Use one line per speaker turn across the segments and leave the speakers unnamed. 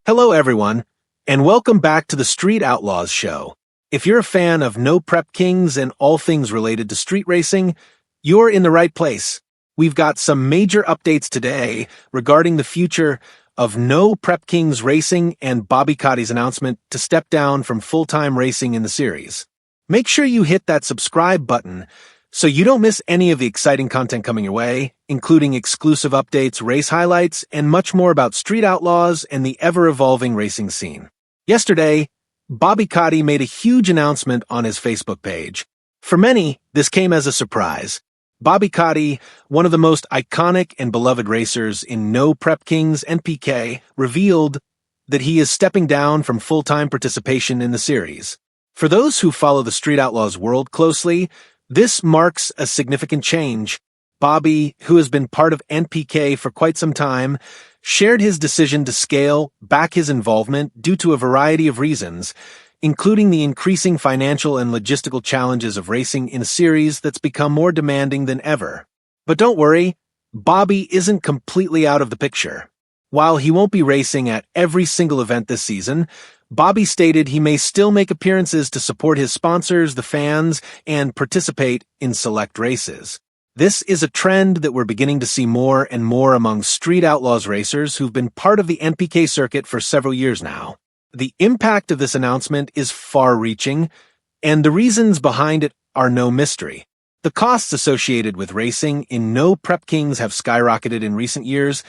Hello, everyone, and welcome back to the Street Outlaws show. If you're a fan of No Prep Kings and all things related to street racing, you're in the right place. We've got some major updates today regarding the future of No Prep Kings racing and Bobby Ducote's announcement to step down from full-time racing in the series. Make sure you hit that subscribe button so you don't miss any of the exciting content coming your way, including exclusive updates, race highlights, and much more about Street Outlaws and the ever-evolving racing scene. Yesterday, Bobby Ducote made a huge announcement on his Facebook page. For many, this came as a surprise. Bobby Ducote, one of the most iconic and beloved racers in No Prep Kings NPK, revealed that he is stepping down from full-time participation in the series. For those who follow the Street Outlaws world closely, this marks a significant change. Bobby, who has been part of NPK for quite some time, shared his decision to scale back his involvement due to a variety of reasons, including the increasing financial and logistical challenges of racing in a series that's become more demanding than ever. But don't worry, Bobby isn't completely out of the picture. While he won't be racing at every single event this season, Bobby stated he may still make appearances to support his sponsors, the fans, and participate in select races. This is a trend that we're beginning to see more and more among Street Outlaws racers who've been part of the NPK circuit for several years now. The impact of this announcement is far-reaching, and the reasons behind it are no mystery. The costs associated with racing in No Prep Kings have skyrocketed in recent years,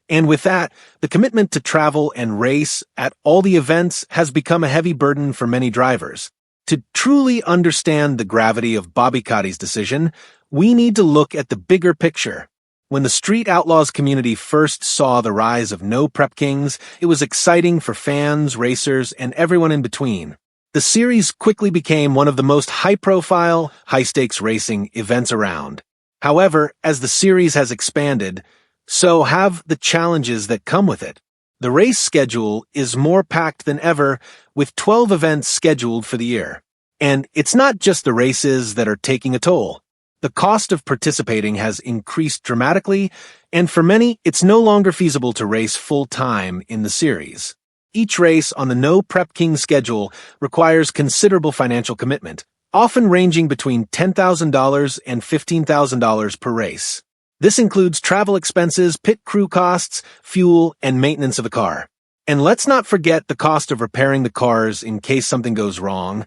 and with that, the commitment to travel and race at all the events has become a heavy burden for many drivers. To truly understand the gravity of Bobby Ducote's decision, we need to look at the bigger picture. When the Street Outlaws community first saw the rise of No Prep Kings, it was exciting for fans, racers, and everyone in between. The series quickly became one of the most high-profile, high-stakes racing events around. However, as the series has expanded, so have the challenges that come with it. The race schedule is more packed than ever, with 12 events scheduled for the year. And it's not just the races that are taking a toll. The cost of participating has increased dramatically, and for many, it's no longer feasible to race full-time in the series. Each race on the No Prep King schedule requires considerable financial commitment, often ranging between $10,000 and $15,000 per race. This includes travel expenses, pit crew costs, fuel, and maintenance of the car. And let's not forget the cost of repairing the cars in case something goes wrong,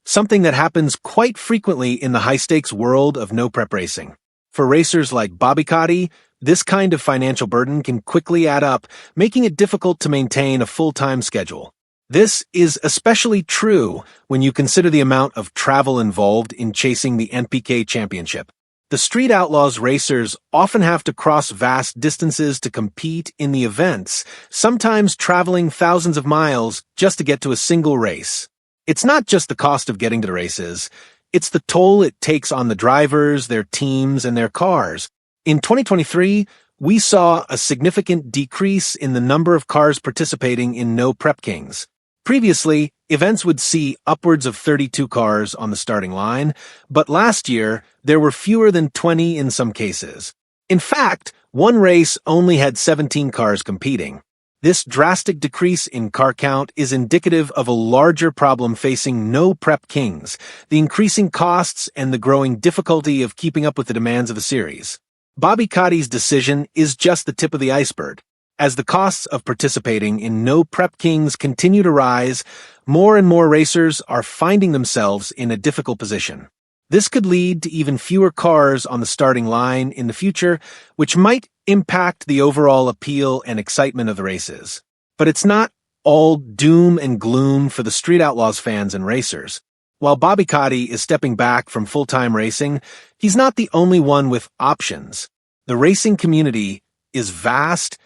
something that happens quite frequently in the high-stakes world of no prep racing. For racers like Bobby Ducote, this kind of financial burden can quickly add up, making it difficult to maintain a full-time schedule. This is especially true when you consider the amount of travel involved in chasing the NPK championship. The Street Outlaws racers often have to cross vast distances to compete in the events, sometimes traveling thousands of miles just to get to a single race. It's not just the cost of getting to the races, it's the toll it takes on the drivers, their teams, and their cars. In 2023, we saw a significant decrease in the number of cars participating in No Prep Kings. Previously, events would see upwards of 32 cars on the starting line, but last year, there were fewer than 20 in some cases. In fact, one race only had 17 cars competing. This drastic decrease in car count is indicative of a larger problem facing No Prep Kings, the increasing costs and the growing difficulty of keeping up with the demands of the series. Bobby Ducote's decision is just the tip of the iceberg. As the costs of participating in No Prep Kings continue to rise, more and more racers are finding themselves in a difficult position. This could lead to even fewer cars on the starting line in the future, which might impact the overall appeal and excitement of the races. But it's not all doom and gloom for the Street Outlaws fans and racers. While Bobby Ducote is stepping back from full-time racing, he's not the only one with options. The racing community is vast,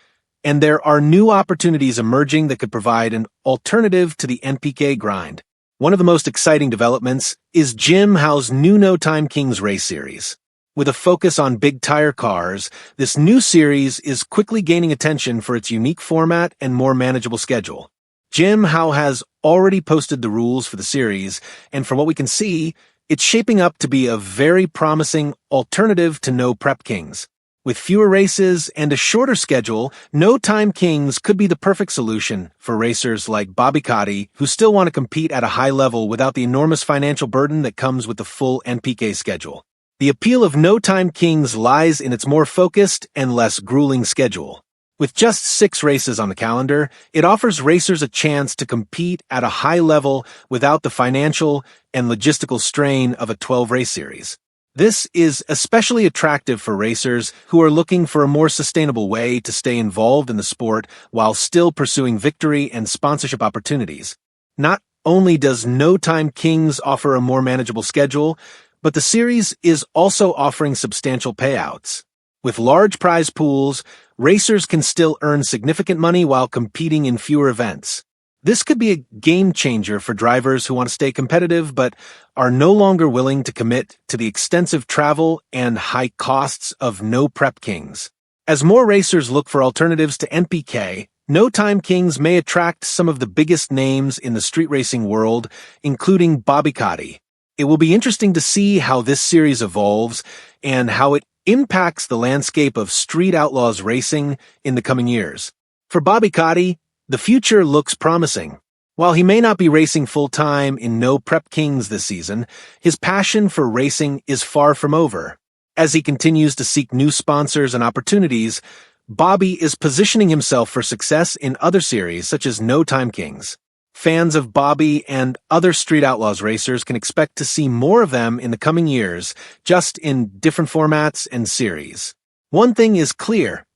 and there are new opportunities emerging that could provide an alternative to the NPK grind. One of the most exciting developments is Jim Howell's new No Time Kings race series. With a focus on big tire cars, this new series is quickly gaining attention for its unique format and more manageable schedule. Jim Howell has already posted the rules for the series, and from what we can see, it's shaping up to be a very promising alternative to No Prep Kings. With fewer races and a shorter schedule, No Time Kings could be the perfect solution for racers like Bobby Ducote who still want to compete at a high level without the enormous financial burden that comes with the full NPK schedule. The appeal of No Time Kings lies in its more focused and less grueling schedule. With just 6 races on the calendar, it offers racers a chance to compete at a high level without the financial and logistical strain of a 12-race series. This is especially attractive for racers who are looking for a more sustainable way to stay involved in the sport while still pursuing victory and sponsorship opportunities. Not only does No Time Kings offer a more manageable schedule, but the series is also offering substantial payouts. With large prize pools, racers can still earn significant money while competing in fewer events. This could be a game changer for drivers who want to stay competitive but are no longer willing to commit to the extensive travel and high costs of No Prep Kings. As more racers look for alternatives to NPK, No Time Kings may attract some of the biggest names in the street racing world, including Bobby Ducote. It will be interesting to see how this series evolves and how it impacts the landscape of Street Outlaws racing in the coming years. For Bobby Ducote, the future looks promising. While he may not be racing full-time in No Prep Kings this season, his passion for racing is far from over. As he continues to seek new sponsors and opportunities, Bobby is positioning himself for success in other series such as No Time Kings. Fans of Bobby and other Street Outlaws racers can expect to see more of them in the coming years, just in different formats and series. One thing is clear.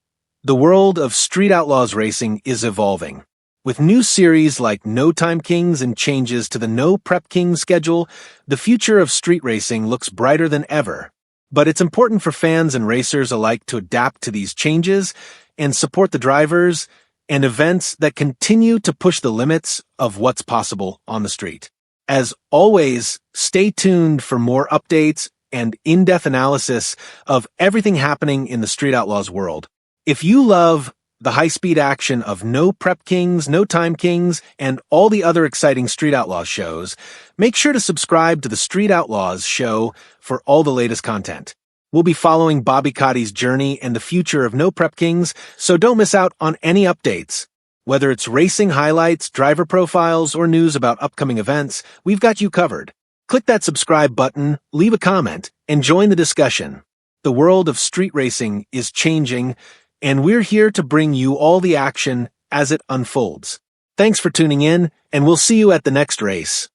The world of Street Outlaws racing is evolving. With new series like No Time Kings and changes to the No Prep Kings schedule, the future of street racing looks brighter than ever. But it's important for fans and racers alike to adapt to these changes and support the drivers and events that continue to push the limits of what's possible on the street. As always, stay tuned for more updates and in-depth analysis of everything happening in the Street Outlaws world. If you love the high-speed action of No Prep Kings, No Time Kings, and all the other exciting Street Outlaws shows, make sure to subscribe to the Street Outlaws show for all the latest content. We'll be following Bobby Ducote's journey and the future of No Prep Kings, so don't miss out on any updates. Whether it's racing highlights, driver profiles, or news about upcoming events, we've got you covered. Click that subscribe button, leave a comment, and join the discussion. The world of street racing is changing, and we're here to bring you all the action as it unfolds. Thanks for tuning in, and we'll see you at the next race.